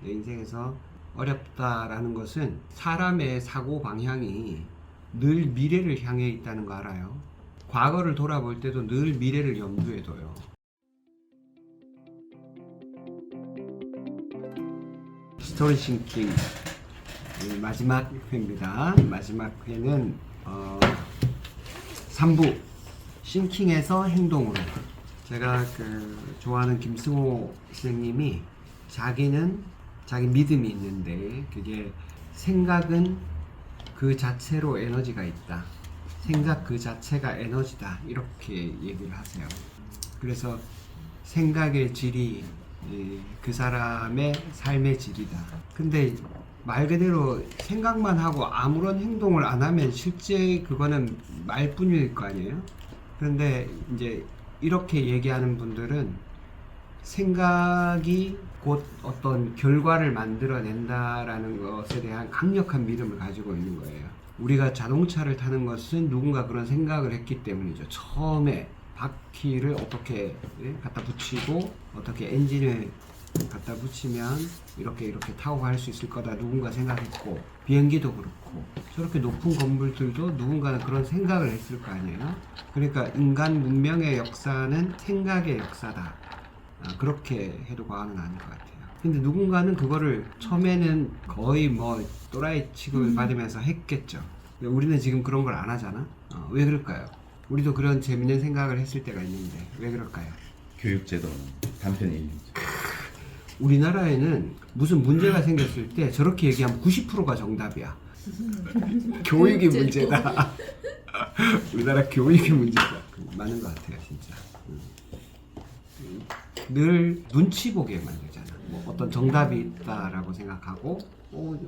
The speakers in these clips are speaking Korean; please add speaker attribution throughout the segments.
Speaker 1: 내 인생에서 어렵다라는 것은 사람의 사고 방향이 늘 미래를 향해 있다는 거 알아요? 과거를 돌아볼 때도 늘 미래를 염두에 둬요. 스토리 싱킹 마지막 회입니다. 마지막 회는 3부 싱킹에서 행동으로. 제가 좋아하는 김승호 선생님이 자기는 자기 믿음이 있는데 그게 생각은 그 자체로 에너지가 있다. 생각 그 자체가 에너지다. 이렇게 얘기를 하세요. 그래서 생각의 질이 그 사람의 삶의 질이다. 근데 말 그대로 생각만 하고 아무런 행동을 안 하면 실제 그거는 말뿐일 거 아니에요? 그런데 이제 이렇게 얘기하는 분들은 생각이 곧 어떤 결과를 만들어낸다라는 것에 대한 강력한 믿음을 가지고 있는 거예요. 우리가 자동차를 타는 것은 누군가 그런 생각을 했기 때문이죠. 처음에 바퀴를 어떻게 갖다 붙이고 어떻게 엔진을 갖다 붙이면 이렇게 타고 갈 수 있을 거다 누군가 생각했고, 비행기도 그렇고 저렇게 높은 건물들도 누군가는 그런 생각을 했을 거 아니에요. 그러니까 인간 문명의 역사는 생각의 역사다. 그렇게 해도 과언은 아닐 것 같아요. 근데 누군가는 그거를 처음에는 거의 뭐 또라이 취급을 받으면서 했겠죠. 근데 우리는 지금 그런 걸 안 하잖아. 왜 그럴까요? 우리도 그런 재밌는 생각을 했을 때가 있는데 왜 그럴까요?
Speaker 2: 교육제도는 단편 얘기죠.
Speaker 1: 우리나라에는 무슨 문제가 생겼을 때 저렇게 얘기하면 90%가 정답이야. 교육이 문제다. 우리나라 교육이 문제다. 맞는 것 같아요, 진짜. 늘 눈치 보게 만들잖아. 뭐 어떤 정답이 있다라고 생각하고,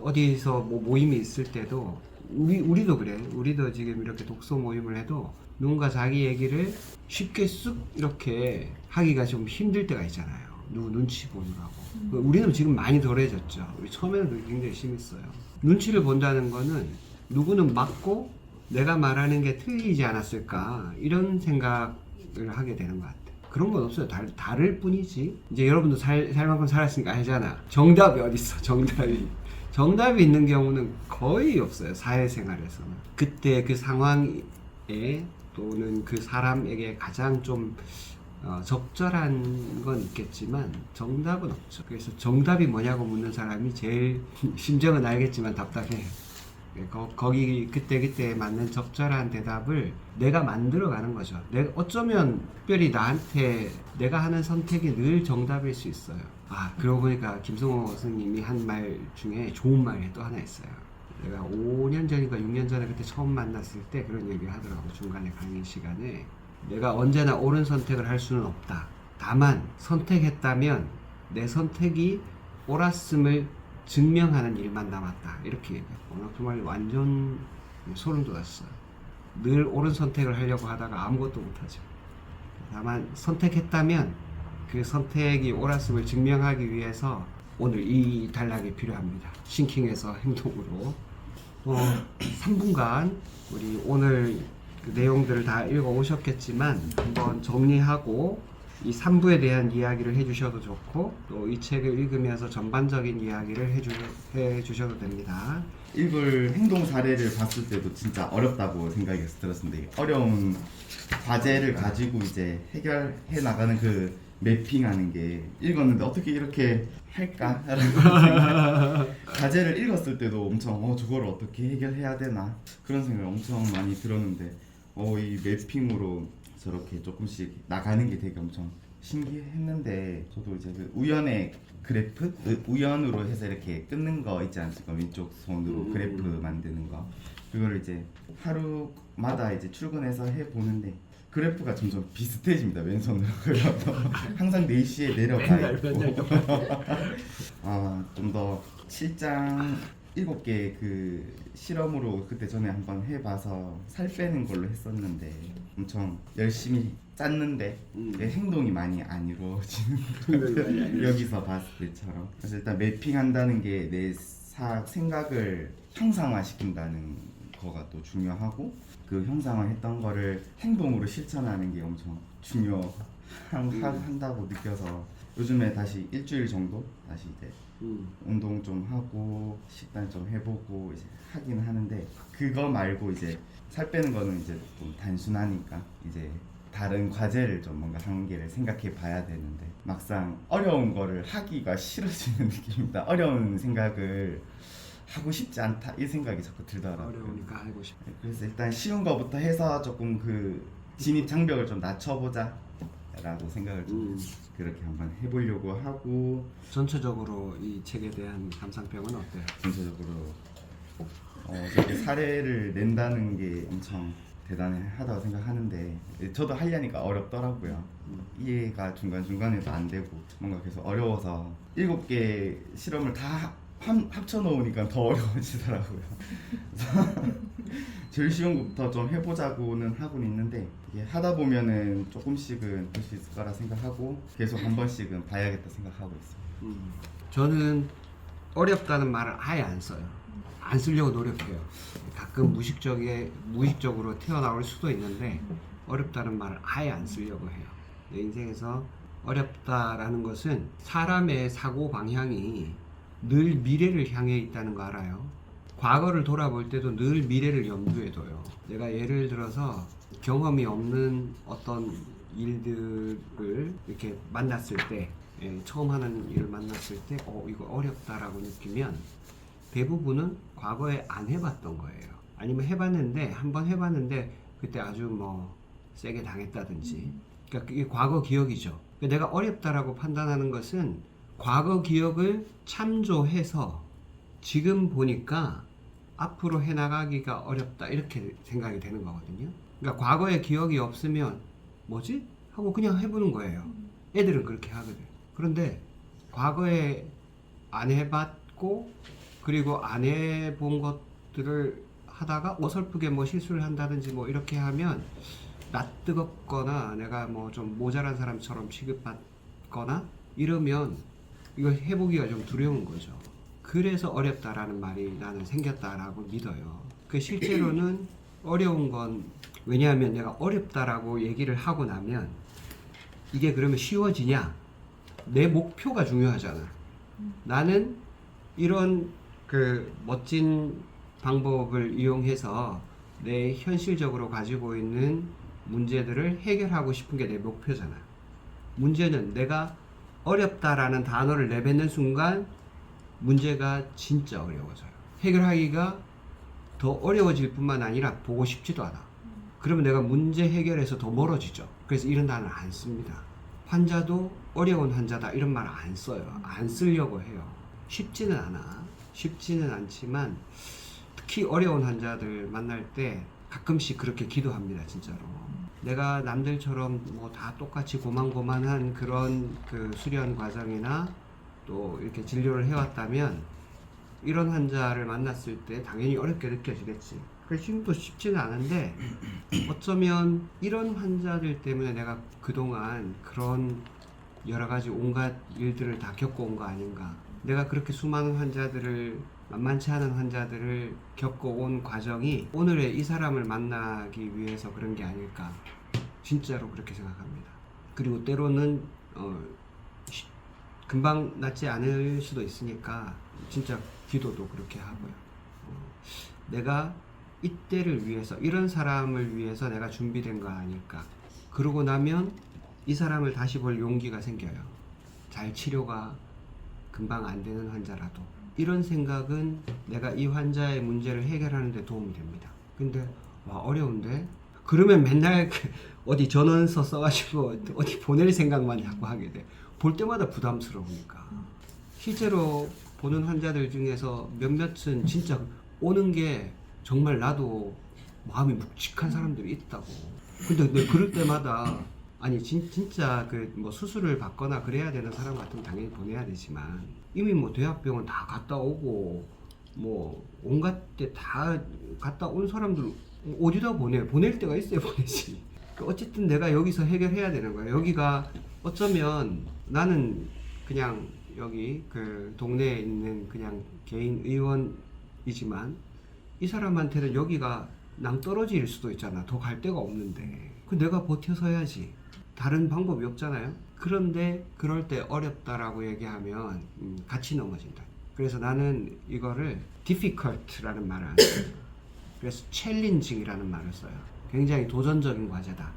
Speaker 1: 어디서 뭐 모임이 있을 때도 우리도 그래. 우리도 지금 이렇게 독서 모임을 해도 누군가 자기 얘기를 쉽게 쑥 이렇게 하기가 좀 힘들 때가 있잖아요. 누구 눈치 보느라고. 우리는 지금 많이 덜해졌죠. 우리 처음에는 굉장히 심했어요. 눈치를 본다는 거는 누구는 맞고 내가 말하는 게 틀리지 않았을까 이런 생각을 하게 되는 것 같아요. 그런 건 없어요. 다를 뿐이지. 이제 여러분도 살 만큼 살았으니까 알잖아. 정답이 어딨어, 정답이 있는 경우는 거의 없어요. 사회생활에서는. 그때 그 상황에 또는 그 사람에게 가장 좀 적절한 건 있겠지만 정답은 없죠. 그래서 정답이 뭐냐고 묻는 사람이 제일 심정은 알겠지만 답답해요. 거기 그때 맞는 적절한 대답을 내가 만들어가는 거죠. 내가 어쩌면 특별히 나한테 내가 하는 선택이 늘 정답일 수 있어요. 그러고 보니까 김성호 선생님이 한 말 중에 좋은 말이 또 하나 있어요. 내가 5년 전인가 6년 전에 그때 처음 만났을 때 그런 얘기를 하더라고. 중간에 강의 시간에 내가 언제나 옳은 선택을 할 수는 없다. 다만 선택했다면 내 선택이 옳았음을 증명하는 일만 남았다. 이렇게 얘기해요. 정말 완전 소름 돋았어요. 늘 옳은 선택을 하려고 하다가 아무것도 못하죠. 다만 선택했다면 그 선택이 옳았음을 증명하기 위해서 오늘 이 단락이 필요합니다. 싱킹에서 행동으로 3분간 우리 오늘 그 내용들을 다 읽어 오셨겠지만 한번 정리하고 이 3부에 대한 이야기를 해주셔도 좋고 또 이 책을 읽으면서 전반적인 이야기를 해주셔도 됩니다.
Speaker 2: 읽을 행동 사례를 봤을 때도 진짜 어렵다고 생각이 들었는데, 어려운 과제를 가지고 이제 해결해 나가는 그 매핑하는 게 읽었는데 어떻게 이렇게 할까? 라는 생각. 과제를 읽었을 때도 엄청 저걸 어떻게 해결해야 되나 그런 생각을 엄청 많이 들었는데 이 매핑으로 저렇게 조금씩 나가는 게 되게 엄청 신기했는데, 저도 이제 그 우연의 그래프? 우연으로 해서 이렇게 끊는 거 있지 않습니까? 왼쪽 손으로 그래프 만드는 거. 그걸 이제 하루마다 이제 출근해서 해보는데 그래프가 점점 비슷해집니다. 왼손으로. 그래서 항상 4시에 내려가 있고 좀 더 7장 7개 그 실험으로 그때 전에 한번 해봐서 살 빼는 걸로 했었는데 엄청 열심히 짰는데 내 행동이 많이 안 이루어지는 여기서 봤을 때처럼. 그래서 일단 매핑한다는 게 내 생각을 형상화시킨다는 거가 또 중요하고, 그 형상화했던 거를 행동으로 실천하는 게 엄청 중요한다고 느껴서 요즘에 다시 일주일 정도 다시 이제 운동 좀 하고 식단 좀 해보고 이제 하긴 하는데 그거 말고 이제 살 빼는 거는 이제 좀 단순하니까 이제 다른 과제를 좀 뭔가 한계를 생각해 봐야 되는데 막상 어려운 거를 하기가 싫어지는 느낌입니다. 어려운 생각을 하고 싶지 않다 이 생각이 자꾸 들더라고요.
Speaker 1: 어려우니까 알고 싶어.
Speaker 2: 그래서 일단 쉬운 거부터 해서 조금 그 진입 장벽을 좀 낮춰보자 라고 생각을 좀 그렇게 한번 해보려고 하고
Speaker 1: 전체적으로 이 책에 대한 감상평은 어때요?
Speaker 2: 전체적으로 저렇게 사례를 낸다는 게 엄청 대단하다고 생각하는데 저도 하려니까 어렵더라고요. 이해가 중간중간에도 안 되고 뭔가 계속 어려워서 7개 실험을 다 합쳐 놓으니까 더 어려워지더라고요. 그래서 제일 쉬운 것부터 좀 해보자고는 하고는 있는데 이게 하다 보면은 조금씩은 될 수 있을 거라 생각하고 계속 한 번씩은 봐야겠다 생각하고 있어요.
Speaker 1: 저는 어렵다는 말을 아예 안 써요. 안 쓰려고 노력해요. 가끔 무의식적으로 튀어나올 수도 있는데 어렵다는 말을 아예 안 쓰려고 해요. 내 인생에서 어렵다라는 것은 사람의 사고 방향이 늘 미래를 향해 있다는 거 알아요? 과거를 돌아볼 때도 늘 미래를 염두에 둬요. 내가 예를 들어서 경험이 없는 어떤 일들을 이렇게 만났을 때, 처음 하는 일을 만났을 때, 이거 어렵다라고 느끼면 대부분은 과거에 안 해봤던 거예요. 아니면 해봤는데, 한번 해봤는데, 그때 아주 뭐, 세게 당했다든지. 그러니까 그게 과거 기억이죠. 그러니까 내가 어렵다라고 판단하는 것은 과거 기억을 참조해서 지금 보니까 앞으로 해나가기가 어렵다 이렇게 생각이 되는 거거든요. 그러니까 과거에 기억이 없으면 뭐지? 하고 그냥 해보는 거예요. 애들은 그렇게 하거든. 그런데 과거에 안 해봤고 그리고 안 해본 것들을 하다가 어설프게 뭐 실수를 한다든지 뭐 이렇게 하면 낯뜨겁거나 내가 뭐 좀 모자란 사람처럼 취급받거나 이러면 이걸 해보기가 좀 두려운 거죠. 그래서 어렵다라는 말이 나는 생겼다라고 믿어요. 그 실제로는 어려운 건 왜냐하면 내가 어렵다라고 얘기를 하고 나면 이게 그러면 쉬워지냐? 내 목표가 중요하잖아. 나는 이런 그 멋진 방법을 이용해서 내 현실적으로 가지고 있는 문제들을 해결하고 싶은 게 내 목표잖아. 문제는 내가 어렵다라는 단어를 내뱉는 순간 문제가 진짜 어려워져요. 해결하기가 더 어려워질 뿐만 아니라 보고 싶지도 않아. 그러면 내가 문제 해결에서 더 멀어지죠. 그래서 이런 단어를 안 씁니다. 환자도 어려운 환자다 이런 말 안 써요. 안 쓰려고 해요. 쉽지는 않아. 쉽지는 않지만 특히 어려운 환자들 만날 때 가끔씩 그렇게 기도합니다. 진짜로. 내가 남들처럼 뭐 다 똑같이 고만고만한 그런 그 수련 과정이나 또 이렇게 진료를 해왔다면 이런 환자를 만났을 때 당연히 어렵게 느껴지겠지. 그래서 지금도 쉽지는 않은데 어쩌면 이런 환자들 때문에 내가 그동안 그런 여러 가지 온갖 일들을 다 겪어온 거 아닌가. 내가 그렇게 수많은 환자들을 만만치 않은 환자들을 겪어온 과정이 오늘의 이 사람을 만나기 위해서 그런 게 아닐까. 진짜로 그렇게 생각합니다. 그리고 때로는 금방 낫지 않을 수도 있으니까 진짜 기도도 그렇게 하고요. 내가 이때를 위해서 이런 사람을 위해서 내가 준비된 거 아닐까. 그러고 나면 이 사람을 다시 볼 용기가 생겨요. 잘 치료가 금방 안 되는 환자라도 이런 생각은 내가 이 환자의 문제를 해결하는 데 도움이 됩니다. 근데 와 어려운데? 그러면 맨날 어디 전원서 써가지고 어디 보낼 생각만 자꾸 하게 돼. 볼 때마다 부담스러우니까. 실제로 보는 환자들 중에서 몇몇은 진짜 오는 게 정말 나도 마음이 묵직한 사람들이 있다고. 근데 그럴 때마다 아니 진짜 그 뭐 수술을 받거나 그래야 되는 사람 같으면 당연히 보내야 되지만 이미 뭐 대학병원 다 갔다 오고 뭐 온갖 데 다 갔다 온 사람들 어디다 보낼 데가 있어야 보내지. 어쨌든 내가 여기서 해결해야 되는 거야. 여기가 어쩌면 나는 그냥 여기 그 동네에 있는 그냥 개인 의원이지만 이 사람한테는 여기가 낭떠러지일 수도 있잖아. 더 갈 데가 없는데. 그 내가 버텨서야지. 다른 방법이 없잖아요. 그런데 그럴 때 어렵다라고 얘기하면 같이 넘어진다. 그래서 나는 이거를 difficult라는 말을 안 써요. 그래서 challenging이라는 말을 써요. 굉장히 도전적인 과제다.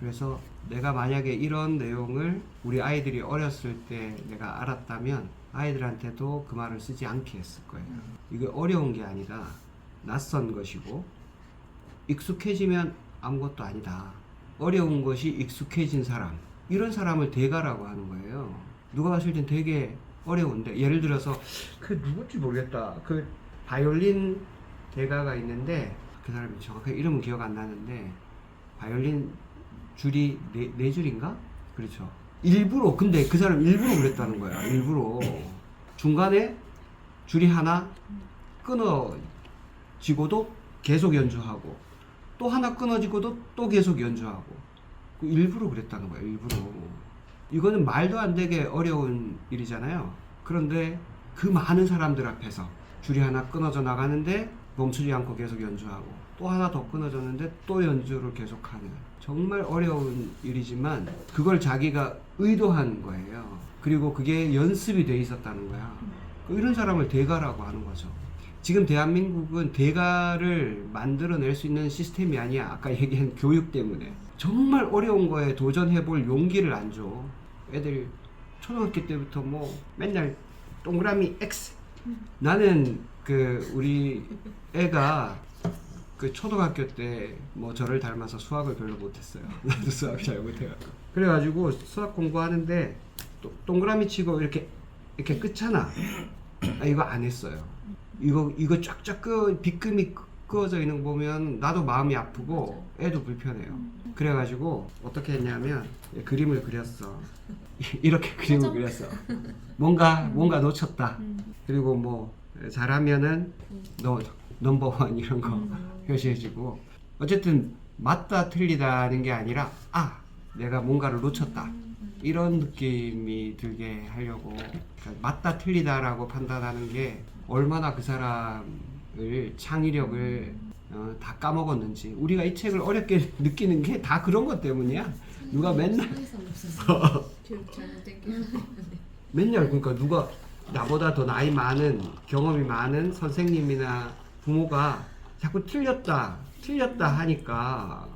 Speaker 1: 그래서 내가 만약에 이런 내용을 우리 아이들이 어렸을 때 내가 알았다면 아이들한테도 그 말을 쓰지 않게 했을 거예요. 이게 어려운 게 아니다. 낯선 것이고 익숙해지면 아무것도 아니다. 어려운 것이 익숙해진 사람, 이런 사람을 대가라고 하는 거예요. 누가 봤을 땐 되게 어려운데, 예를 들어서 그 누군지 모르겠다. 그 바이올린 대가가 있는데 그 사람이 정확하게 이름은 기억 안 나는데 바이올린 줄이 네 줄인가? 그렇죠. 일부러, 근데 그 사람 일부러 그랬다는 거야. 일부러 중간에 줄이 하나 끊어지고도 계속 연주하고 또 하나 끊어지고도 또 계속 연주하고, 일부러 그랬다는 거야. 일부러. 이거는 말도 안 되게 어려운 일이잖아요. 그런데 그 많은 사람들 앞에서 줄이 하나 끊어져 나가는데 멈추지 않고 계속 연주하고 또 하나 더 끊어졌는데 또 연주를 계속하는, 정말 어려운 일이지만 그걸 자기가 의도한 거예요. 그리고 그게 연습이 돼 있었다는 거야. 이런 사람을 대가라고 하는 거죠. 지금 대한민국은 대가를 만들어낼 수 있는 시스템이 아니야. 아까 얘기한 교육 때문에. 정말 어려운 거에 도전해볼 용기를 안 줘. 애들 초등학교 때부터 뭐 맨날 동그라미 X. 나는 우리 애가 그 초등학교 때 뭐 저를 닮아서 수학을 별로 못했어요. 나도 수학 잘 못해갖고. 그래가지고 수학 공부하는데 동그라미 치고 이렇게 끝잖아. 이거 안 했어요. 이거 쫙쫙 빗금이 끄어져 있는 거 보면 나도 마음이 아프고 애도 불편해요. 그래가지고 어떻게 했냐면 그림을 그렸어. 이렇게 그림을 그렸어. 뭔가 놓쳤다. 그리고 뭐 잘하면은 넘버원 이런 거 표시해주고, 어쨌든 맞다 틀리다는 게 아니라 내가 뭔가를 놓쳤다 이런 느낌이 들게 하려고. 그러니까 맞다 틀리다라고 판단하는 게 얼마나 그 사람을 창의력을 다 까먹었는지. 우리가 이 책을 어렵게 느끼는 게 다 그런 것 때문이야. 누가 맨날 맨날 그러니까 누가 나보다 더 나이 많은, 경험이 많은 선생님이나 부모가 자꾸 틀렸다 하니까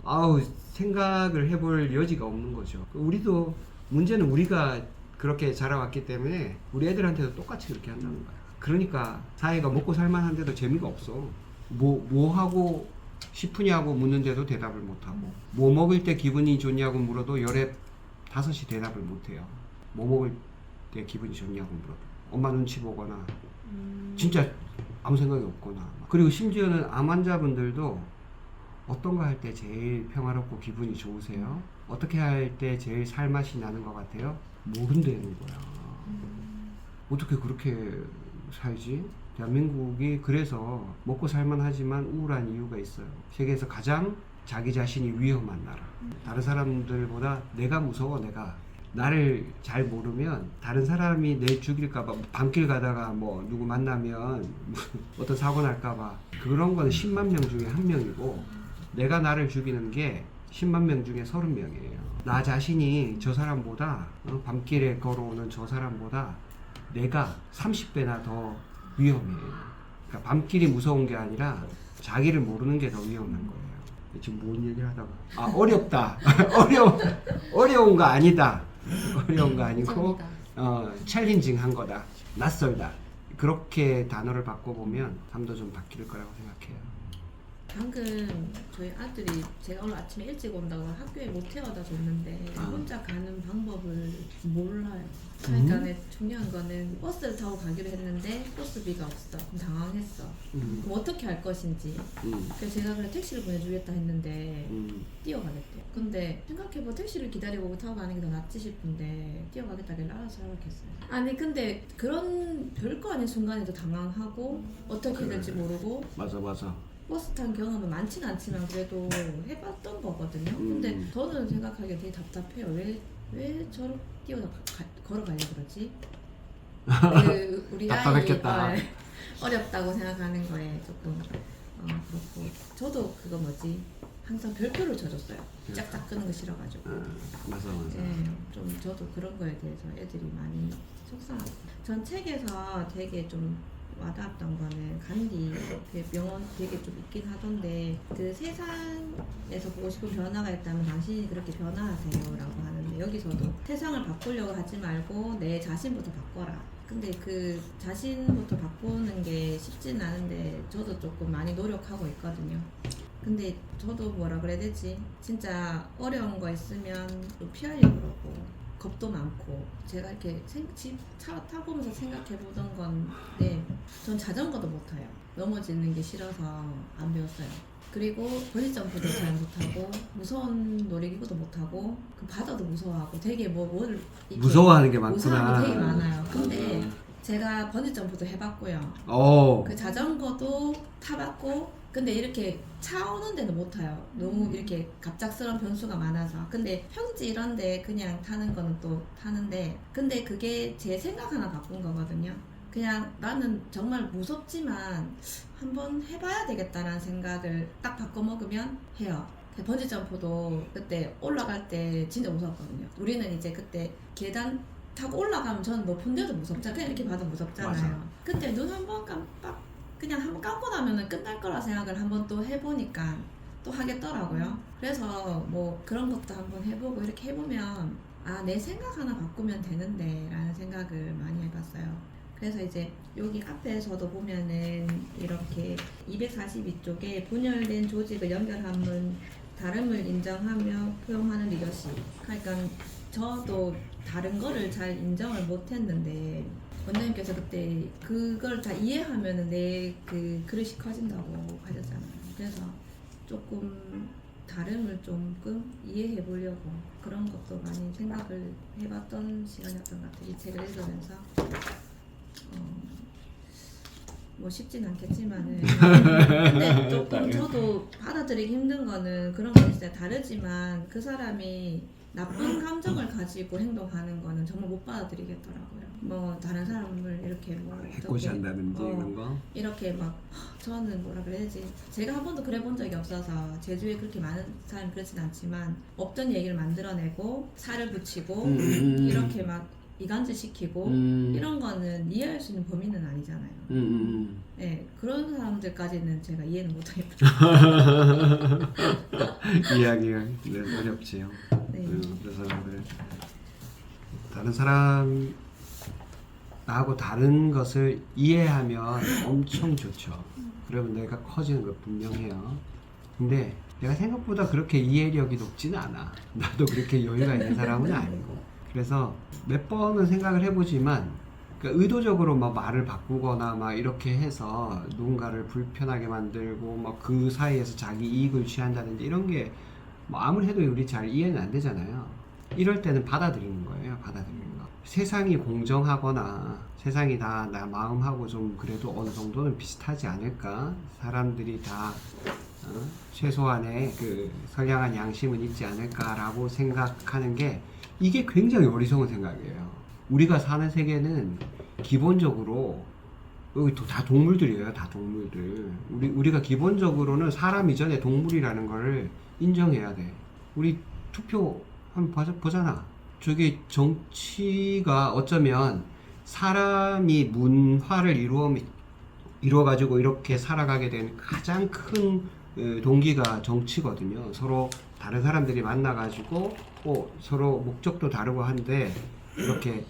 Speaker 1: 생각을 해볼 여지가 없는 거죠. 우리도, 문제는 우리가 그렇게 자라왔기 때문에 우리 애들한테도 똑같이 그렇게 한다는 거야. 그러니까 사회가 먹고 살만한데도 재미가 없어. 뭐 하고 싶으냐고 묻는데도 대답을 못하고, 뭐 먹을 때 기분이 좋냐고 물어도 열에 5이 대답을 못해요. 뭐 먹을 때 기분이 좋냐고 물어도 엄마 눈치 보거나 진짜 아무 생각이 없거나. 그리고 심지어는 암 환자분들도 어떤 거 할 때 제일 평화롭고 기분이 좋으세요? 어떻게 할 때 제일 살맛이 나는 것 같아요? 모른다는 거야. 어떻게 그렇게 살지? 대한민국이 그래서 먹고 살만하지만 우울한 이유가 있어요. 세계에서 가장 자기 자신이 위험한 나라. 다른 사람들보다 내가 무서워. 나를 잘 모르면 다른 사람이 내 죽일까봐, 밤길 가다가 뭐 누구 만나면 어떤 사고 날까봐, 그런 거는 10만 명 중에 1명이고 내가 나를 죽이는 게 10만 명 중에 30명이에요. 나 자신이 저 사람보다, 밤길에 걸어오는 저 사람보다 내가 30배나 더 위험해요. 그러니까 밤길이 무서운 게 아니라 자기를 모르는 게 더 위험한 거예요. 지금 뭔 얘기를 하다가 어렵다. 어려운 거 아니다. 어려운 거 아니고 챌린징한 거다. 낯설다. 그렇게 단어를 바꿔보면 삶도 좀 바뀔 거라고 생각해요.
Speaker 3: 방금 저희 아들이 제가 오늘 아침에 일찍 온다고 학교에 못 태워다 줬는데 혼자 가는 방법을 몰라요. 그러니까 중요한 거는 버스를 타고 가기로 했는데 버스비가 없어. 그럼 당황했어. 그럼 어떻게 할 것인지. 그래서 제가 그냥 택시를 보내주겠다 했는데 뛰어가겠대요. 근데 생각해보면 택시를 기다리고 타고 가는 게 더 낫지 싶은데 뛰어가겠다길래 알아서 하겠어요. 아니 근데 그런 별거 아닌 순간에도 당황하고 어떻게 될지 모르고.
Speaker 1: 맞아.
Speaker 3: 버스 탄 경험은 많지는 않지만 그래도 해봤던 거거든요. 근데 저는 생각하기에 되게 답답해요. 왜 저렇게 걸어가려고 그러지? 우리
Speaker 1: 답답했겠다.
Speaker 3: 아이 어렵다고 생각하는 거에 조금 그렇고 저도 그거 뭐지 항상 별표를 쳐줬어요. 짝짝 끄는 거 싫어가지고.
Speaker 1: 맞아.
Speaker 3: 예, 좀 저도 그런 거에 대해서 애들이 많이 속상하고. 전 책에서 되게 좀 와닿았던 거는 간디 그 명언 되게 좀 있긴 하던데 그 세상에서 보고 싶은 변화가 있다면 당신이 그렇게 변화하세요라고 하는데 여기서도 세상을 바꾸려고 하지 말고 내 자신부터 바꿔라. 근데 그 자신부터 바꾸는 게 쉽진 않은데 저도 조금 많이 노력하고 있거든요. 근데 저도 뭐라 그래야 되지? 진짜 어려운 거 있으면 좀 피하려고 그러고 겁도 많고 제가 이렇게 차 타보면서 생각해 보던 건데 전 자전거도 못 타요. 넘어지는 게 싫어서 안 배웠어요. 그리고 버지점프도 잘 못하고 무서운 놀이기구도 못하고 그 바다도 무서워하고 되게 뭘
Speaker 1: 무서워하는 게 많구나.
Speaker 3: 무서워하는 게 되게 많아요. 근데 제가 번지점프도 해봤고요. 그 자전거도 타봤고 근데 이렇게 차 오는 데는 못 타요. 너무 이렇게 갑작스러운 변수가 많아서. 근데 평지 이런데 그냥 타는 거는 또 타는데 근데 그게 제 생각 하나 바꾼 거거든요. 그냥 나는 정말 무섭지만 한번 해봐야 되겠다라는 생각을 딱 바꿔먹으면 해요. 번지점프도 그때 올라갈 때 진짜 무섭거든요. 우리는 이제 그때 계단 타고 올라가면 저는 높은 데도 무섭잖아요. 그냥 이렇게 봐도 무섭잖아요.
Speaker 1: 맞아.
Speaker 3: 근데 눈 한 번 깜빡 그냥 한번 감고 나면은 끝날 거라 생각을 한번 또 해보니까 또 하겠더라고요. 그래서 뭐 그런 것도 한번 해보고 이렇게 해보면 아, 내 생각 하나 바꾸면 되는데 라는 생각을 많이 해봤어요. 그래서 이제 여기 앞에서도 보면은 이렇게 242쪽에 분열된 조직을 연결하면 다름을 인정하며 포용하는 리더십. 그러니까 저도 다른 거를 잘 인정을 못했는데 원장님께서 그때 그걸 다 이해하면은 내 그 그릇이 커진다고 하셨잖아요. 그래서 조금 다름을 조금 이해해 보려고 그런 것도 많이 생각을 해봤던 시간이었던 것 같아요. 이 책을 읽으면서 뭐 쉽진 않겠지만은 근데 조금 저도 받아들이기 힘든 거는 그런 건 진짜 다르지만 그 사람이 나쁜 감정을 가지고 행동하는 거는 정말 못 받아들이겠더라고요. 뭐 다른 사람을 이렇게 뭐
Speaker 1: 해코지한다든지 이런 거.
Speaker 3: 이렇게 막 저는 뭐라 그래야지 제가 한 번도 그래 본 적이 없어서 제 주위에 그렇게 많은 사람이 그렇진 않지만 없던 얘기를 만들어내고 살을 붙이고 이렇게 막 이간질 시키고 이런 거는 이해할 수 있는 범위는 아니잖아요. 네, 그런 사람들까지는 제가 이해는 못하겠어요.
Speaker 1: 이해하기가 네, 어렵지요.
Speaker 3: 네.
Speaker 1: 그래서 그래. 다른 사람 나하고 다른 것을 이해하면 엄청 좋죠. 그러면 내가 커지는 거 분명해요. 근데 내가 생각보다 그렇게 이해력이 높지는 않아. 나도 그렇게 여유가 있는 사람은 아니고. 그래서 몇 번은 생각을 해보지만 그러니까 의도적으로 막 말을 바꾸거나 막 이렇게 해서 누군가를 불편하게 만들고 막 그 사이에서 자기 이익을 취한다든지 이런 게 뭐 아무리 해도 우리 잘 이해는 안 되잖아요. 이럴 때는 받아들이는 거예요. 받아들이는 거. 세상이 공정하거나 세상이 다 나 마음하고 좀 그래도 어느 정도는 비슷하지 않을까? 사람들이 다 최소한의 그 선량한 양심은 있지 않을까라고 생각하는 게 이게 굉장히 어리석은 생각이에요. 우리가 사는 세계는 기본적으로 여기 다 동물들이에요. 다 동물들. 우리가 기본적으로는 사람 이전에 동물이라는 걸 인정해야 돼. 우리 투표 한번 보잖아. 저게 정치가 어쩌면 사람이 문화를 이루어가지고 이렇게 살아가게 된 가장 큰 동기가 정치거든요. 서로 다른 사람들이 만나가지고 서로 목적도 다르고 한데 이렇게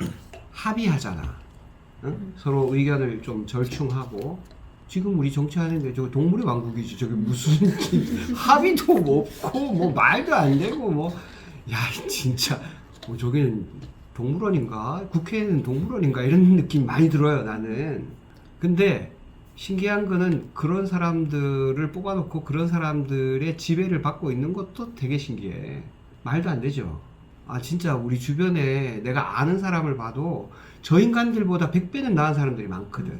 Speaker 1: 합의하잖아. 응? 서로 의견을 좀 절충하고 지금 우리 정치하는데 저거 동물의 왕국이지. 저게 무슨 합의도 없고 뭐 말도 안 되고 뭐 야 진짜 뭐 저기는 동물원인가 국회는 동물원인가 이런 느낌 많이 들어요 나는. 근데 신기한 거는 그런 사람들을 뽑아놓고 그런 사람들의 지배를 받고 있는 것도 되게 신기해. 말도 안 되죠. 아 진짜 우리 주변에 내가 아는 사람을 봐도 저 인간들보다 100배는 나은 사람들이 많거든.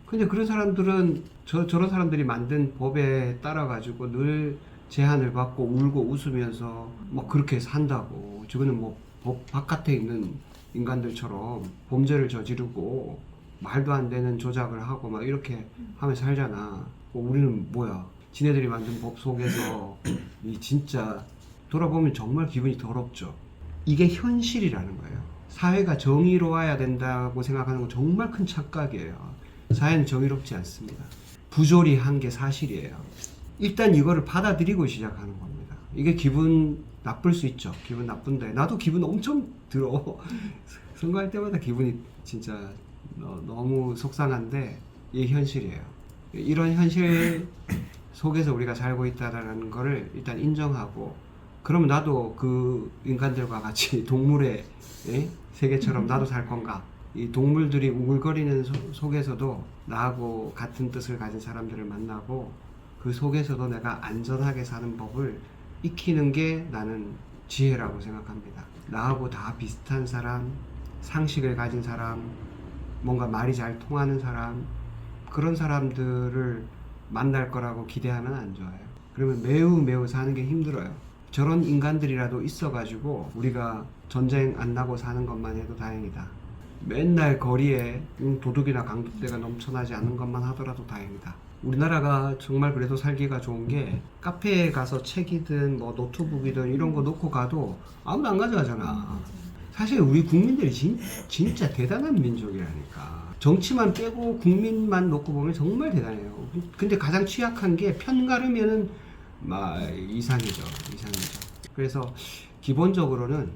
Speaker 1: 근데 그런 사람들은 저런 사람들이 만든 법에 따라 가지고 늘 제한을 받고 울고 웃으면서 뭐 그렇게 산다고. 저거는 뭐 법 바깥에 있는 인간들처럼 범죄를 저지르고 말도 안 되는 조작을 하고 막 이렇게 하면서 살잖아. 우리는 뭐야? 지네들이 만든 법 속에서 이 진짜 돌아보면 정말 기분이 더럽죠. 이게 현실이라는 거예요. 사회가 정의로워야 된다고 생각하는 건 정말 큰 착각이에요. 사회는 정의롭지 않습니다. 부조리한 게 사실이에요. 일단 이거를 받아들이고 시작하는 겁니다. 이게 기분 나쁠 수 있죠. 기분 나쁜데 나도 기분 엄청 들어. 선거할 때마다 기분이 진짜 너무 속상한데 이게 현실이에요. 이런 현실 속에서 우리가 살고 있다는 거를 일단 인정하고, 그럼 나도 그 인간들과 같이 동물의 세계처럼 나도 살 건가? 이 동물들이 우글거리는 속에서도 나하고 같은 뜻을 가진 사람들을 만나고 그 속에서도 내가 안전하게 사는 법을 익히는 게 나는 지혜라고 생각합니다. 나하고 다 비슷한 사람, 상식을 가진 사람, 뭔가 말이 잘 통하는 사람, 그런 사람들을 만날 거라고 기대하면 안 좋아요. 그러면 매우 사는 게 힘들어요. 저런 인간들이라도 있어가지고 우리가 전쟁 안 나고 사는 것만 해도 다행이다. 맨날 거리에 도둑이나 강도떼가 넘쳐나지 않는 것만 하더라도 다행이다. 우리나라가 정말 그래도 살기가 좋은 게 카페에 가서 책이든 뭐 노트북이든 이런 거 놓고 가도 아무도 안 가져가잖아. 사실 우리 국민들이 진짜 대단한 민족이라니까. 정치만 빼고 국민만 놓고 보면 정말 대단해요. 근데 가장 취약한 게 편가르면은 막 이상이죠. 그래서 기본적으로는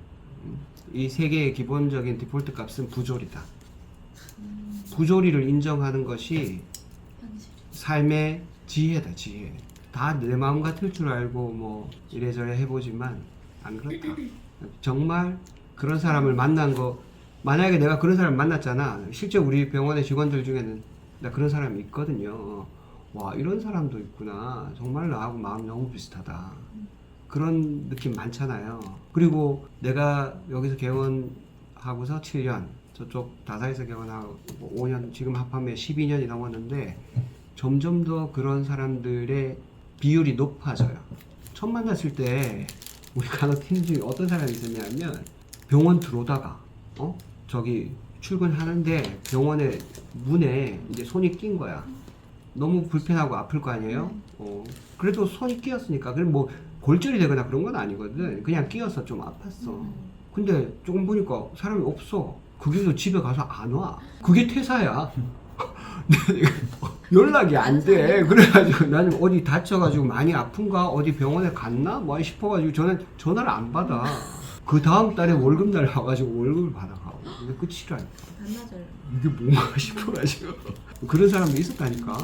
Speaker 1: 이 세계의 기본적인 디폴트 값은 부조리다. 부조리를 인정하는 것이 삶의 지혜다, 지혜. 다 내 마음 같을 줄 알고 뭐 이래저래 해보지만 안 그렇다. 정말 그런 사람을 만난 거, 만약에 내가 그런 사람을 만났잖아. 실제 우리 병원의 직원들 중에는 나 그런 사람이 있거든요. 와, 이런 사람도 있구나. 정말 나하고 마음 너무 비슷하다. 그런 느낌 많잖아요. 그리고 내가 여기서 개원하고서 7년, 저쪽 다사에서 개원하고 5년, 지금 합하면 12년이 넘었는데 점점 더 그런 사람들의 비율이 높아져요. 처음 만났을 때 우리 간호팀 중에 어떤 사람이 있었냐면 병원 들어오다가 저기 출근하는데 병원의 문에 이제 손이 낀 거야. 너무 불편하고 아플 거 아니에요? 그래도 손이 끼었으니까. 그럼 뭐 골절이 되거나 그런 건 아니거든. 그냥 끼어서 좀 아팠어. 근데 조금 보니까 사람이 없어. 거기서 집에 가서 안 와. 그게 퇴사야. 연락이 안 돼. 그래가지고 나는 어디 다쳐가지고 많이 아픈가? 어디 병원에 갔나? 뭐 싶어가지고 저는 전화를 안 받아. 그 다음 달에 월급날 와가지고 월급을 받아가고. 근데 끝이라니까.
Speaker 3: 반나절.
Speaker 1: 이게 뭔가 싶어가지고. 그런 사람도 있었다니까.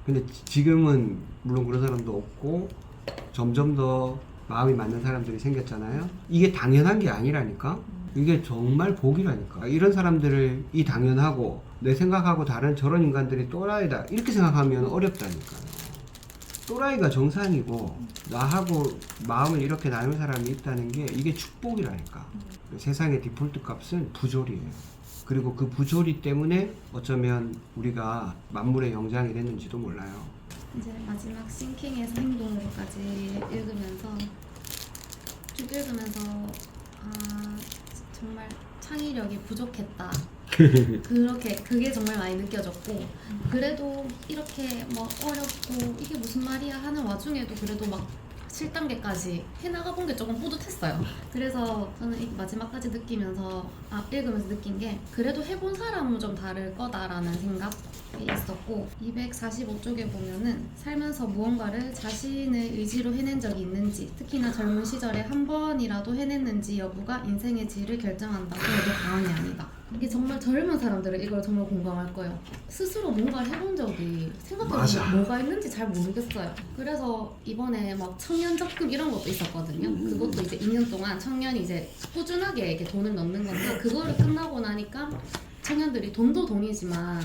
Speaker 1: 근데 지금은 물론 그런 사람도 없고 점점 더 마음이 맞는 사람들이 생겼잖아요. 이게 당연한 게 아니라니까. 이게 정말 복이라니까. 이런 사람들을 이 당연하고 내 생각하고 다른 저런 인간들이 또라이다 이렇게 생각하면 어렵다니까요. 또라이가 정상이고 나하고 마음을 이렇게 나눌 사람이 있다는 게 이게 축복이라니까. 세상의 디폴트 값은 부조리예요. 그리고 그 부조리 때문에 어쩌면 우리가 만물의 영장이 됐는지도 몰라요.
Speaker 4: 이제 마지막 싱킹에서 행동으로까지 읽으면서 쭉 읽으면서 정말 창의력이 부족했다. 그게 정말 많이 느껴졌고, 그래도 이렇게 뭐 어렵고 이게 무슨 말이야 하는 와중에도 그래도 막 7단계까지 해나가본 게 조금 뿌듯했어요. 그래서 저는 이 마지막까지 느끼면서 읽으면서 느낀 게 그래도 해본 사람은 좀 다를 거다라는 생각이 있었고, 245쪽에 보면은 살면서 무언가를 자신의 의지로 해낸 적이 있는지, 특히나 젊은 시절에 한 번이라도 해냈는지 여부가 인생의 질을 결정한다고 해도 과언이 아니다. 이게 정말 젊은 사람들은 이걸 정말 공감할 거예요. 스스로 뭔가를 해본 적이 생각해보면 뭐가 있는지 잘 모르겠어요. 그래서 이번에 막 청년 적금 이런 것도 있었거든요. 그것도 이제 2년 동안 청년이 이제 꾸준하게 이렇게 돈을 넣는 건데, 그거를 끝나고 나니까 청년들이 돈도 돈이지만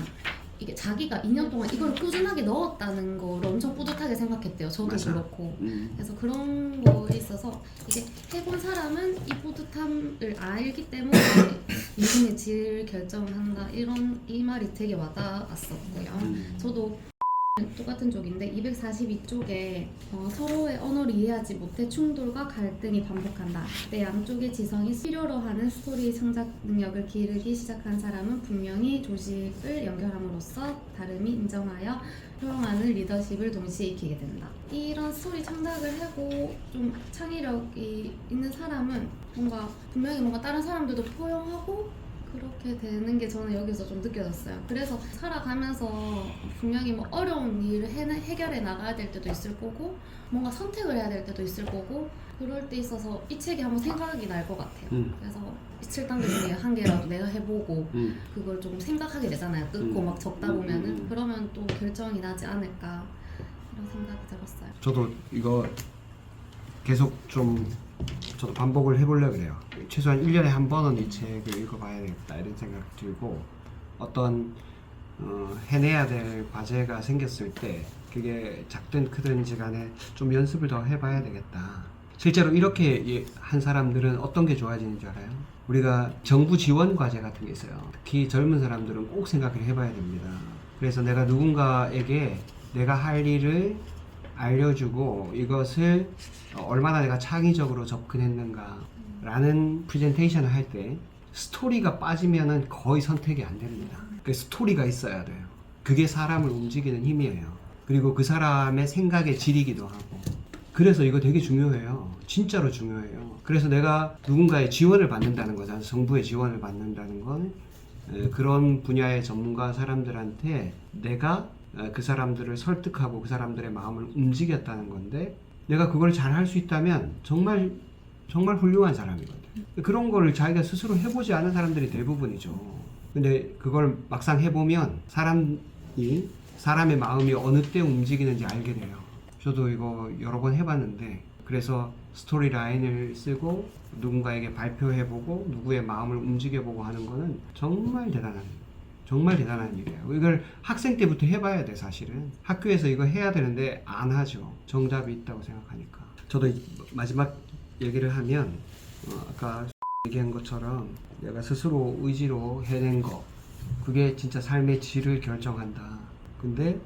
Speaker 4: 이게 자기가 2년 동안 이걸 꾸준하게 넣었다는 걸 엄청 뿌듯하게 생각했대요. 저도
Speaker 1: 맞아.
Speaker 4: 그렇고. 그래서 그런 거에 있어서 이게 해본 사람은 이 뿌듯함을 알기 때문에 인생의 질 결정을 한다, 이 말이 되게 와닿았었고요. 저도 똑같은 쪽인데 242쪽에 서로의 언어를 이해하지 못해 충돌과 갈등이 반복한다. 내 양쪽의 지성이 필요로 하는 스토리 창작 능력을 기르기 시작한 사람은 분명히 조직을 연결함으로써 다름이 인정하여 효용하는 리더십을 동시에 익히게 된다. 이런 스토리 창작을 하고 좀 창의력이 있는 사람은 분명히 뭔가 다른 사람들도 포용하고 그렇게 되는 게 저는 여기서 좀 느껴졌어요. 그래서 살아가면서 분명히 뭐 어려운 일을 해결해 나가야 될 때도 있을 거고 뭔가 선택을 해야 될 때도 있을 거고 그럴 때 있어서 이 책이 한번 생각이 날 것 같아요. 그래서 7단계 중에 한 개라도 내가 해보고 그걸 좀 생각하게 되잖아요. 뜯고 막 적다 보면은 그러면 또 결정이 나지 않을까 이런 생각이 들었어요.
Speaker 1: 저도 이거 계속 좀 저도 반복을 해보려고 그래요. 최소한 1년에 한 번은 이 책을 읽어봐야 되겠다 이런 생각 들고 어떤 해내야 될 과제가 생겼을 때 그게 작든 크든지 간에 좀 연습을 더 해봐야 되겠다. 실제로 이렇게 한 사람들은 어떤 게 좋아지는 줄 알아요? 우리가 정부 지원 과제 같은 게 있어요. 특히 젊은 사람들은 꼭 생각을 해봐야 됩니다. 그래서 내가 누군가에게 내가 할 일을 알려주고 이것을 얼마나 내가 창의적으로 접근했는가 라는 프레젠테이션을 할 때 스토리가 빠지면은 거의 선택이 안 됩니다. 그 스토리가 있어야 돼요. 그게 사람을 움직이는 힘이에요. 그리고 그 사람의 생각의 질이기도 하고 그래서 이거 되게 중요해요. 진짜로 중요해요. 그래서 내가 누군가의 지원을 받는다는 거잖아요. 정부의 지원을 받는다는 건 그런 분야의 전문가 사람들한테 내가 그 사람들을 설득하고 그 사람들의 마음을 움직였다는 건데 내가 그걸 잘 할 수 있다면 정말 훌륭한 사람이거든. 그런 거를 자기가 스스로 해보지 않은 사람들이 대부분이죠. 근데 그걸 막상 해보면 사람의 마음이 어느 때 움직이는지 알게 돼요. 저도 이거 여러 번 해봤는데 그래서 스토리 라인을 쓰고 누군가에게 발표해보고 누구의 마음을 움직여보고 하는 거는 정말 대단한 일이에요. 이걸 학생 때부터 해봐야 돼. 사실은 학교에서 이거 해야 되는데 안 하죠. 정답이 있다고 생각하니까. 저도 마지막 얘기를 하면 아까 얘기한 것처럼 내가 스스로 의지로 해낸 거 그게 진짜 삶의 질을 결정한다. 근데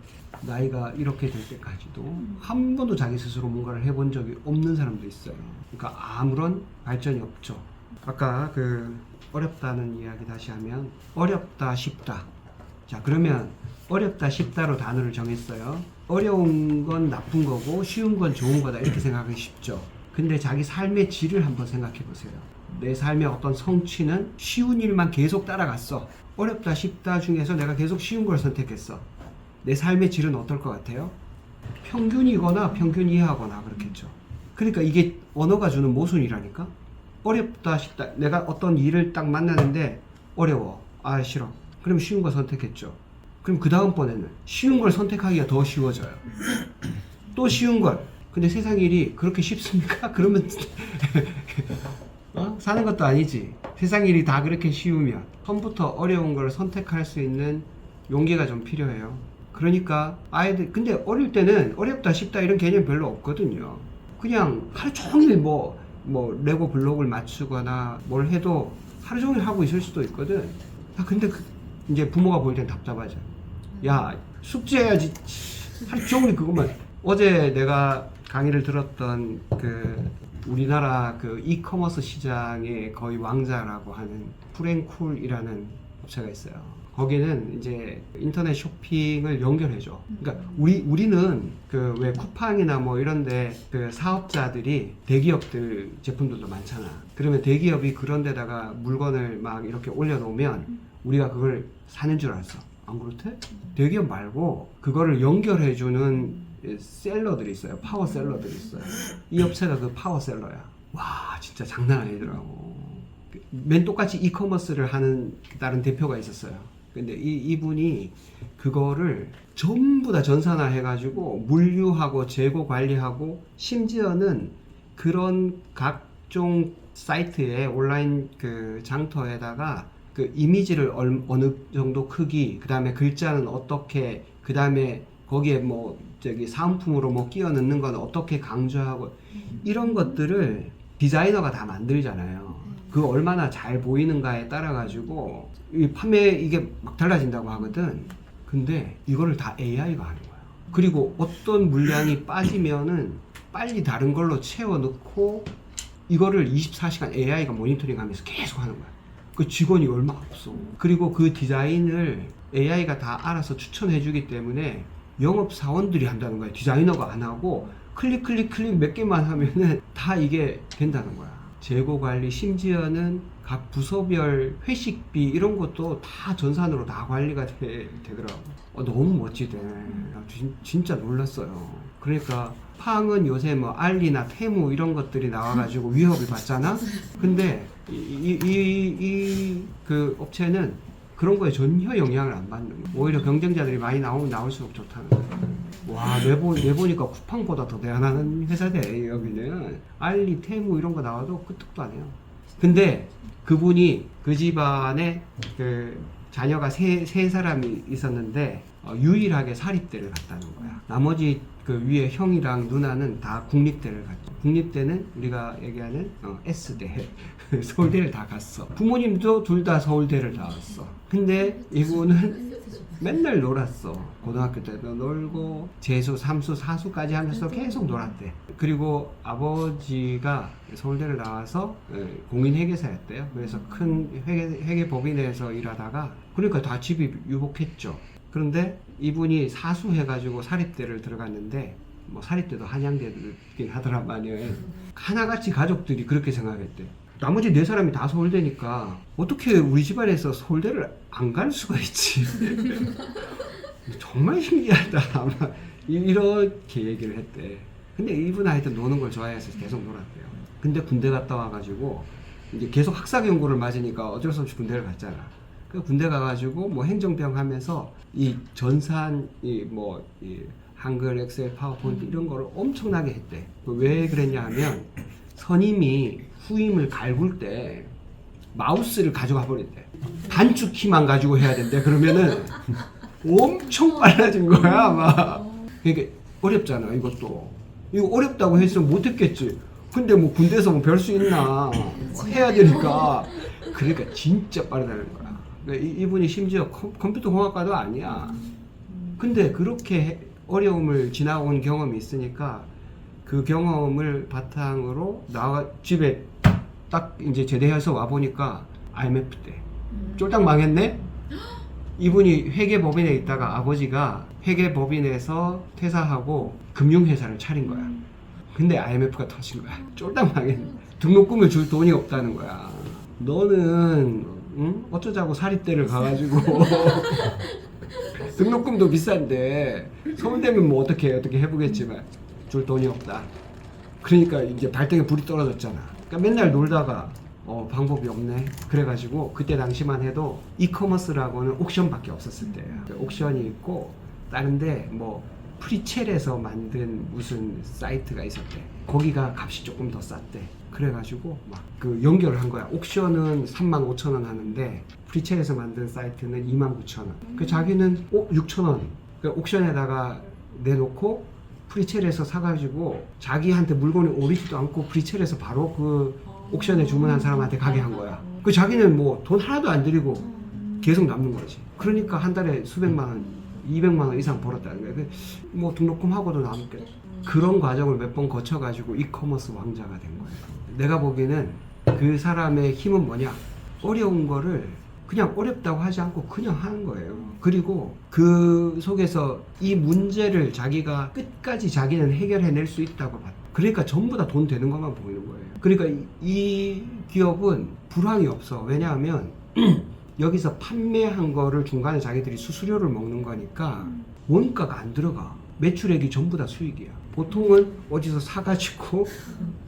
Speaker 1: 나이가 이렇게 될 때까지도 한 번도 자기 스스로 뭔가를 해본 적이 없는 사람도 있어요. 그러니까 아무런 발전이 없죠. 아까 그 어렵다는 이야기 다시 하면 어렵다 쉽다. 자 그러면 어렵다 쉽다로 단어를 정했어요. 어려운 건 나쁜 거고 쉬운 건 좋은 거다 이렇게 생각하기 쉽죠. 근데 자기 삶의 질을 한번 생각해 보세요. 내 삶의 어떤 성취는 쉬운 일만 계속 따라갔어. 어렵다 쉽다 중에서 내가 계속 쉬운 걸 선택했어. 내 삶의 질은 어떨 것 같아요? 평균이거나 평균 이하거나 그렇겠죠. 그러니까 이게 언어가 주는 모순이라니까. 어렵다 싶다. 내가 어떤 일을 딱 만나는데 어려워. 아 싫어. 그럼 쉬운 거 선택했죠. 그럼 그 다음번에는 쉬운 걸 선택하기가 더 쉬워져요. 또 쉬운 걸. 근데 세상 일이 그렇게 쉽습니까? 그러면 사는 것도 아니지. 세상 일이 다 그렇게 쉬우면 처음부터 어려운 걸 선택할 수 있는 용기가 좀 필요해요. 그러니까 아이들 근데 어릴 때는 어렵다 쉽다 이런 개념 별로 없거든요. 그냥 하루 종일 뭐 레고 블록을 맞추거나 뭘 해도 하루 종일 하고 있을 수도 있거든. 근데 이제 부모가 볼 땐 답답하죠. 야 숙제해야지. 하루 종일 그것만. 어제 내가 강의를 들었던 그 우리나라 그 이커머스 시장의 거의 왕자라고 하는 프랭쿨이라는 업체가 있어요. 거기는 이제 인터넷 쇼핑을 연결해줘. 그러니까 우리는 그 왜 쿠팡이나 뭐 이런데 그 사업자들이 대기업들 제품들도 많잖아. 그러면 대기업이 그런 데다가 물건을 막 이렇게 올려놓으면 우리가 그걸 사는 줄 알았어. 안 그렇대? 대기업 말고 그거를 연결해주는 셀러들이 있어요. 파워 셀러들이 있어요. 이 업체가 그 파워 셀러야. 와 진짜 장난 아니더라고. 맨 똑같이 이커머스를 하는 다른 대표가 있었어요. 근데 이분이 그거를 전부 다 전산화 해가지고 물류하고 재고 관리하고 심지어는 그런 각종 사이트에 온라인 그 장터에다가 그 이미지를 어느 정도 크기, 그 다음에 글자는 어떻게, 그 다음에 거기에 뭐 저기 사은품으로 뭐 끼워 넣는 건 어떻게 강조하고 이런 것들을 디자이너가 다 만들잖아요. 그 얼마나 잘 보이는가에 따라 가지고 이 판매 이게 막 달라진다고 하거든. 근데 이거를 다 AI가 하는 거야. 그리고 어떤 물량이 빠지면은 빨리 다른 걸로 채워 넣고 이거를 24시간 AI가 모니터링 하면서 계속 하는 거야. 그 직원이 얼마 없어. 그리고 그 디자인을 AI가 다 알아서 추천해 주기 때문에 영업 사원들이 한다는 거야. 디자이너가 안 하고 클릭 몇 개만 하면은 다 이게 된다는 거야. 재고 관리, 심지어는 각 부서별 회식비 이런 것도 다 전산으로 다 관리가 되더라고. 너무 멋지대. 진짜 놀랐어요. 그러니까 팡은 요새 뭐 알리나 테무 이런 것들이 나와가지고 위협을 받잖아. 근데 그 업체는 그런 거에 전혀 영향을 안 받는 거야. 오히려 경쟁자들이 많이 나오면 나올수록 좋다는 거야. 와, 내보니까 쿠팡보다 더 대단한 회사대. 여기는 알리, 테무 이런 거 나와도 끄떡도 안 해요. 근데 그분이 그 집안에 그 자녀가 세 사람이 있었는데 유일하게 사립대를 갔다는 거야. 나머지 그 위에 형이랑 누나는 다 국립대를 갔죠. 국립대는 우리가 얘기하는 S대 서울대를 다 갔어. 부모님도 둘 다 서울대를 나왔어. 근데 이분은 맨날 놀았어. 고등학교 때도 놀고 재수, 삼수, 사수까지 하면서 계속 놀았대. 그리고 아버지가 서울대를 나와서 공인회계사였대요. 그래서 큰 회계법인에서 일하다가 그러니까 다 집이 유복했죠. 그런데 이분이 사수해가지고 사립대를 들어갔는데 뭐 사립대도 한양대긴 하더라만요. 하나같이 가족들이 그렇게 생각했대. 나머지 4사람이 다 서울대니까 어떻게 우리 집안에서 서울대를 안 갈 수가 있지. 정말 신기하다. 아마 이렇게 얘기를 했대. 근데 이분 하여튼 노는 걸 좋아해서 계속 놀았대요. 근데 군대 갔다 와가지고 이제 계속 학사 경고를 맞으니까 어쩔 수 없이 군대를 갔잖아. 그 군대 가가지고 뭐 행정병 하면서 이 전산, 이 한글, 엑셀, 파워포인트 이런 거를 엄청나게 했대. 왜 그랬냐 하면 선임이 후임을 갈굴 때 마우스를 가져가 버린대. 단축 키만 가지고 해야 된대. 그러면은 엄청 빨라진 거야, 막. 그러니까 어렵잖아, 이것도. 이거 어렵다고 했으면 못했겠지. 근데 뭐 군대에서 뭐 별 수 있나. 해야 되니까. 그러니까 진짜 빠르다는 거야. 그러니까 이분이 심지어 컴퓨터 공학과도 아니야. 근데 그렇게 어려움을 지나온 경험이 있으니까 그 경험을 바탕으로 집에 딱 이제 제대해서 와 보니까 IMF 때 쫄딱 망했네. 이분이 회계법인에 있다가 아버지가 회계법인에서 퇴사하고 금융회사를 차린 거야. 근데 IMF가 터진 거야. 쫄딱 망했네. 등록금을 줄 돈이 없다는 거야. 너는 어쩌자고 사립대를 가가지고 등록금도 비싼데 서울대면 뭐 어떻게 해보겠지만 줄 돈이 없다. 그러니까 이제 발등에 불이 떨어졌잖아. 그러니까 맨날 놀다가 방법이 없네. 그래가지고 그때 당시만 해도 이커머스라고는 옥션밖에 없었을 때야. 옥션이 있고 다른데 뭐 프리첼에서 만든 무슨 사이트가 있었대. 거기가 값이 조금 더 쌌대. 그래가지고 막 그 연결을 한 거야. 옥션은 35,000원 하는데 프리첼에서 만든 사이트는 29,000원. 그 자기는 6,000원. 그 옥션에다가 내놓고 프리첼에서 사가지고 자기한테 물건이 오르지도 않고 프리첼에서 바로 그 옥션에 주문한 사람한테 가게 한 거야. 그 자기는 뭐 돈 하나도 안 들이고 계속 남는 거지. 그러니까 한 달에 수백만 원, 200만 원 이상 벌었다는 거야. 뭐 등록금 하고도 남게. 그런 과정을 몇 번 거쳐가지고 이커머스 왕자가 된 거예요. 내가 보기에는 그 사람의 힘은 뭐냐? 어려운 거를 그냥 어렵다고 하지 않고 그냥 하는 거예요. 그리고 그 속에서 이 문제를 자기가 끝까지 자기는 해결해낼 수 있다고 봤다. 그러니까 전부 다 돈 되는 것만 보이는 거예요. 그러니까 이 기업은 불황이 없어. 왜냐하면 여기서 판매한 거를 중간에 자기들이 수수료를 먹는 거니까 원가가 안 들어가. 매출액이 전부 다 수익이야. 보통은 어디서 사가지고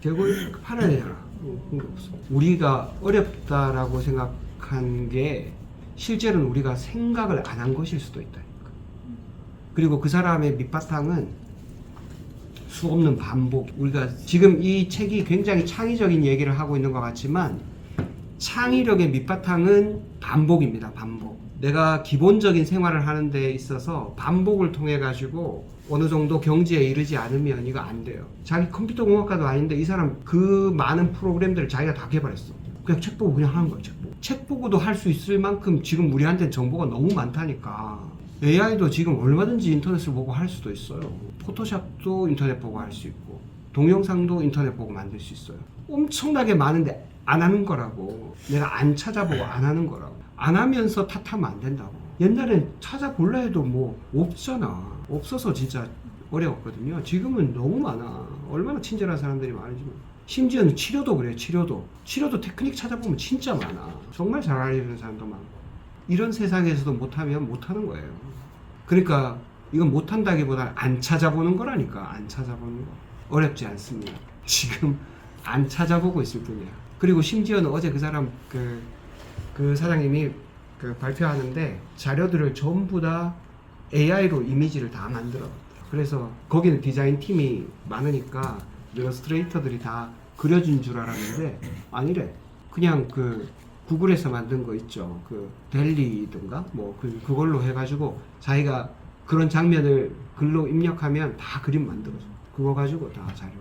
Speaker 1: 재고를 팔아야 되잖아. 그런 게 없어. 우리가 어렵다라고 생각한 게 실제로는 우리가 생각을 안 한 것일 수도 있다니까. 그리고 그 사람의 밑바탕은 수 없는 반복. 우리가 지금 이 책이 굉장히 창의적인 얘기를 하고 있는 것 같지만 창의력의 밑바탕은 반복입니다. 반복. 내가 기본적인 생활을 하는 데 있어서 반복을 통해 가지고 어느 정도 경지에 이르지 않으면 이거 안 돼요. 자기 컴퓨터 공학과도 아닌데 이 사람 그 많은 프로그램들을 자기가 다 개발했어. 그냥 책 보고 그냥 하는 거야. 책 보고도 할 수 있을 만큼 지금 우리한테는 정보가 너무 많다니까. AI도 지금 얼마든지 인터넷을 보고 할 수도 있어요. 포토샵도 인터넷 보고 할 수 있고 동영상도 인터넷 보고 만들 수 있어요. 엄청나게 많은데 안 하는 거라고. 내가 안 찾아보고 안 하는 거라고. 안 하면서 탓하면 안 된다고. 옛날엔 찾아볼라 해도 뭐 없잖아. 없어서 진짜 어려웠거든요. 지금은 너무 많아. 얼마나 친절한 사람들이 많은지. 심지어는 치료도 그래요. 치료도 테크닉 찾아보면 진짜 많아. 정말 잘 알려주는 사람도 많고. 이런 세상에서도 못하면 못하는 거예요. 그러니까 이건 못한다기보다는 안 찾아보는 거라니까. 안 찾아보는 거. 어렵지 않습니다. 지금 안 찾아보고 있을 뿐이야. 그리고 심지어는 어제 그 사람 그 사장님이 그 발표하는데 자료들을 전부 다 AI로 이미지를 다 만들어봤더라. 그래서 거기는 디자인 팀이 많으니까 일러스트레이터들이 다 그려준 줄 알았는데 아니래. 그냥 그 구글에서 만든 거 있죠. 그 델리든가 뭐 그걸로 해가지고 자기가 그런 장면을 글로 입력하면 다 그림 만들어줘. 그거 가지고 다 자료.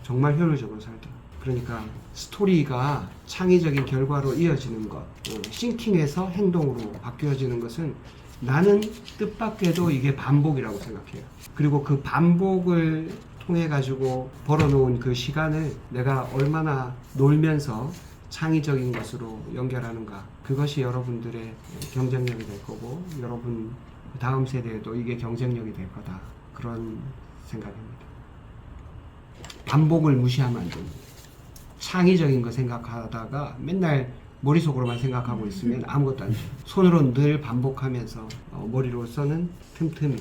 Speaker 1: 정말 효율적으로 살더라. 그러니까 스토리가 창의적인 결과로 이어지는 것, 싱킹에서 행동으로 바뀌어지는 것은 나는 뜻밖에도 이게 반복이라고 생각해요. 그리고 그 반복을 통해 가지고 벌어놓은 그 시간을 내가 얼마나 놀면서 창의적인 것으로 연결하는가, 그것이 여러분들의 경쟁력이 될 거고 여러분 다음 세대에도 이게 경쟁력이 될 거다, 그런 생각입니다. 반복을 무시하면 안 됩니다. 창의적인 거 생각하다가 맨날 머릿속으로만 생각하고 있으면 아무것도 안 돼요. 손으로 늘 반복하면서 머리로서는 틈틈이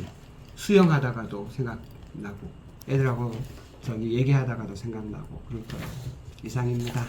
Speaker 1: 수영하다가도 생각나고 애들하고 저기 얘기하다가도 생각나고 그럴 거예요. 이상입니다.